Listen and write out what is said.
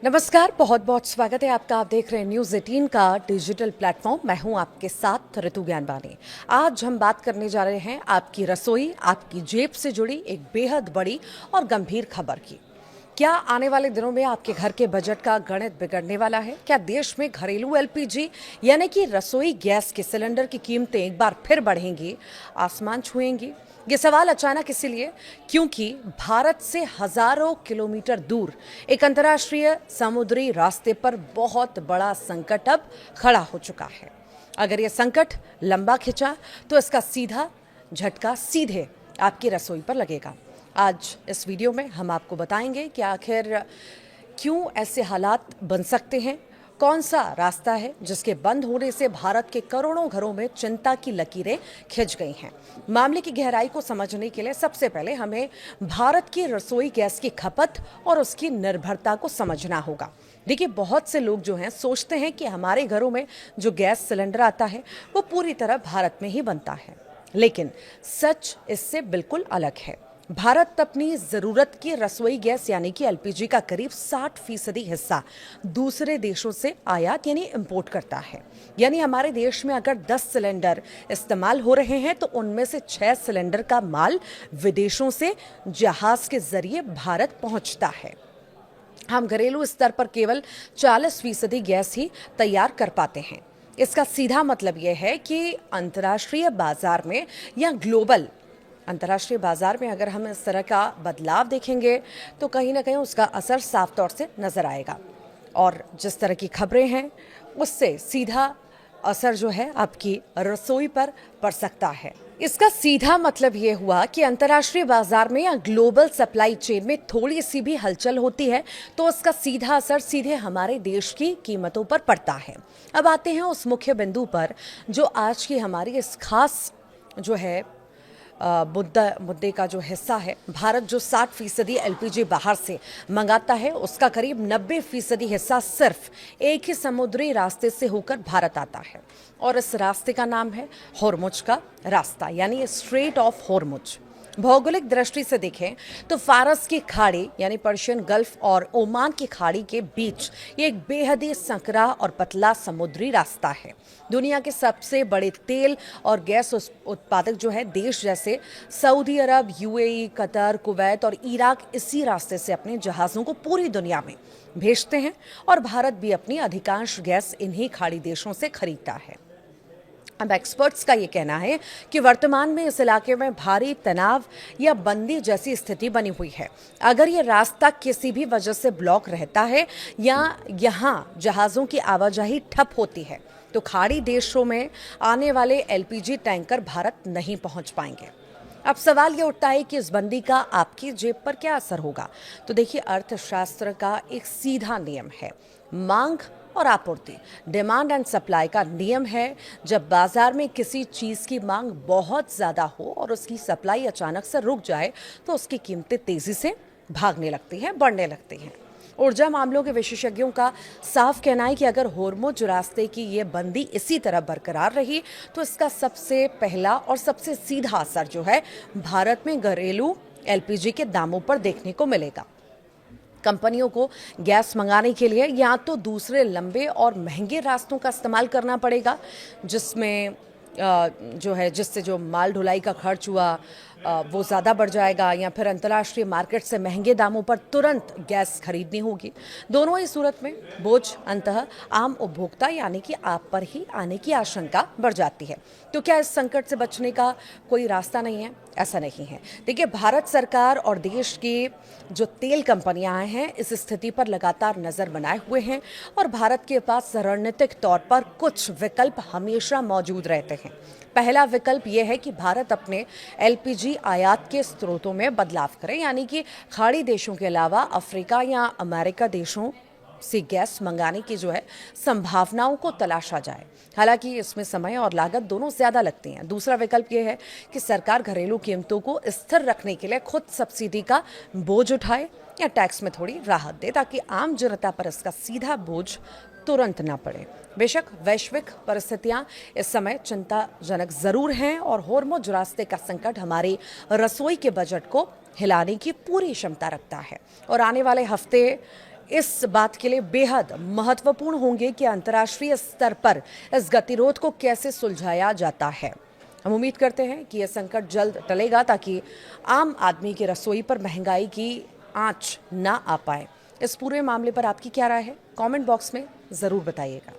नमस्कार, बहुत बहुत स्वागत है आपका। आप देख रहे हैं न्यूज़ 18 का डिजिटल प्लेटफॉर्म। मैं हूं आपके साथ ऋतु ज्ञानवानी। आज हम बात करने जा रहे हैं आपकी रसोई, आपकी जेब से जुड़ी एक बेहद बड़ी और गंभीर खबर की। क्या आने वाले दिनों में आपके घर के बजट का गणित बिगड़ने वाला है? क्या देश में घरेलू एलपीजी यानी कि रसोई गैस के सिलेंडर की कीमतें एक बार फिर बढ़ेंगी, आसमान छुएंगी? ये सवाल अचानक इसीलिए क्योंकि भारत से हजारों किलोमीटर दूर एक अंतर्राष्ट्रीय समुद्री रास्ते पर बहुत बड़ा संकट अब खड़ा हो चुका है। अगर ये संकट लंबा खिंचा तो इसका सीधा झटका सीधे आपकी रसोई पर लगेगा। आज इस वीडियो में हम आपको बताएंगे कि आखिर क्यों ऐसे हालात बन सकते हैं, कौन सा रास्ता है जिसके बंद होने से भारत के करोड़ों घरों में चिंता की लकीरें खिंच गई हैं। मामले की गहराई को समझने के लिए सबसे पहले हमें भारत की रसोई गैस की खपत और उसकी निर्भरता को समझना होगा। देखिए, बहुत से लोग जो हैं सोचते हैं कि हमारे घरों में जो गैस सिलेंडर आता है वो पूरी तरह भारत में ही बनता है, लेकिन सच इससे बिल्कुल अलग है। भारत अपनी ज़रूरत की रसोई गैस यानी कि एलपीजी का करीब 60% हिस्सा दूसरे देशों से आयात यानी इंपोर्ट करता है। यानी हमारे देश में अगर 10 सिलेंडर इस्तेमाल हो रहे हैं तो उनमें से 6 सिलेंडर का माल विदेशों से जहाज के जरिए भारत पहुंचता है। हम घरेलू स्तर पर केवल 40% गैस ही तैयार कर पाते हैं। इसका सीधा मतलब यह है कि अंतर्राष्ट्रीय बाजार में या ग्लोबल अंतर्राष्ट्रीय बाजार में अगर हम इस तरह का बदलाव देखेंगे तो कहीं ना कहीं उसका असर साफ तौर से नजर आएगा। और जिस तरह की खबरें हैं उससे सीधा असर जो है आपकी रसोई पर पड़ सकता है। इसका सीधा मतलब ये हुआ कि अंतर्राष्ट्रीय बाजार में या ग्लोबल सप्लाई चेन में थोड़ी सी भी हलचल होती है तो उसका सीधा असर सीधे हमारे देश की कीमतों पर पड़ता है। अब आते हैं उस मुख्य बिंदु पर जो आज की हमारी इस खास जो है मुद्दे का जो हिस्सा है। भारत जो 60% एलपीजी बाहर से मंगाता है उसका करीब 90% हिस्सा सिर्फ एक ही समुद्री रास्ते से होकर भारत आता है और इस रास्ते का नाम है होर्मुज का रास्ता यानी स्ट्रेट ऑफ होर्मुज। भौगोलिक दृष्टि से देखें तो फारस की खाड़ी यानी पर्शियन गल्फ और ओमान की खाड़ी के बीच ये एक बेहद ही संकरा और पतला समुद्री रास्ता है। दुनिया के सबसे बड़े तेल और गैस उत्पादक जो है देश जैसे सऊदी अरब, यूएई, कतर, कुवैत और इराक इसी रास्ते से अपने जहाज़ों को पूरी दुनिया में भेजते हैं और भारत भी अपनी अधिकांश गैस इन्हीं खाड़ी देशों से खरीदता है। अब एक्सपर्ट्स का ये कहना है कि वर्तमान में इस इलाके में भारी तनाव या बंदी जैसी स्थिति बनी हुई है। अगर ये रास्ता किसी भी वजह से ब्लॉक रहता है या यहाँ जहाज़ों की आवाजाही ठप होती है तो खाड़ी देशों में आने वाले एलपीजी टैंकर भारत नहीं पहुँच पाएंगे। अब सवाल ये उठता है कि इस बंदी का आपकी जेब पर क्या असर होगा। तो देखिए, अर्थशास्त्र का एक सीधा नियम है, मांग और आपूर्ति, डिमांड एंड सप्लाई का नियम है। जब बाजार में किसी चीज़ की मांग बहुत ज़्यादा हो और उसकी सप्लाई अचानक से रुक जाए तो उसकी कीमतें तेज़ी से भागने लगती हैं, बढ़ने लगती हैं। ऊर्जा मामलों के विशेषज्ञों का साफ कहना है कि अगर होर्मुज रास्ते की ये बंदी इसी तरह बरकरार रही तो इसका सबसे पहला और सबसे सीधा असर जो है भारत में घरेलू एलपीजी के दामों पर देखने को मिलेगा। कंपनियों को गैस मंगाने के लिए या तो दूसरे लंबे और महंगे रास्तों का इस्तेमाल करना पड़ेगा जिसमें जो है जिससे जो माल ढुलाई का खर्च हुआ वो ज़्यादा बढ़ जाएगा, या फिर अंतर्राष्ट्रीय मार्केट से महंगे दामों पर तुरंत गैस खरीदनी होगी। दोनों ही सूरत में बोझ अंततः आम उपभोक्ता यानी कि आप पर ही आने की आशंका बढ़ जाती है। तो क्या इस संकट से बचने का कोई रास्ता नहीं है? ऐसा नहीं है। देखिए, भारत सरकार और देश की जो तेल कंपनियां हैं इस स्थिति पर लगातार नज़र बनाए हुए हैं और भारत के पास रणनीतिक तौर पर कुछ विकल्प हमेशा मौजूद रहते हैं। पहला विकल्प यह है कि भारत अपने एलपीजी आयात के स्रोतों में बदलाव करे, यानी कि खाड़ी देशों के अलावा अफ्रीका या अमेरिका देशों से गैस मंगाने की जो है संभावनाओं को तलाशा जाए। हालांकि इसमें समय और लागत दोनों ज़्यादा लगती हैं। दूसरा विकल्प यह है कि सरकार घरेलू कीमतों को स्थिर रखने के लिए खुद सब्सिडी का बोझ उठाए या टैक्स में थोड़ी राहत दे ताकि आम जनता पर इसका सीधा बोझ तुरंत ना पड़े। बेशक वैश्विक परिस्थितियां इस समय चिंताजनक जरूर हैं और होर्मुज रास्ते का संकट हमारी रसोई के बजट को हिलाने की पूरी क्षमता रखता है और आने वाले हफ्ते इस बात के लिए बेहद महत्वपूर्ण होंगे कि अंतर्राष्ट्रीय स्तर पर इस गतिरोध को कैसे सुलझाया जाता है। हम उम्मीद करते हैं कि यह संकट जल्द टलेगा ताकि आम आदमी की रसोई पर महंगाई की आंच ना आ पाए। इस पूरे मामले पर आपकी क्या राय है? कमेंट बॉक्स में ज़रूर बताइएगा।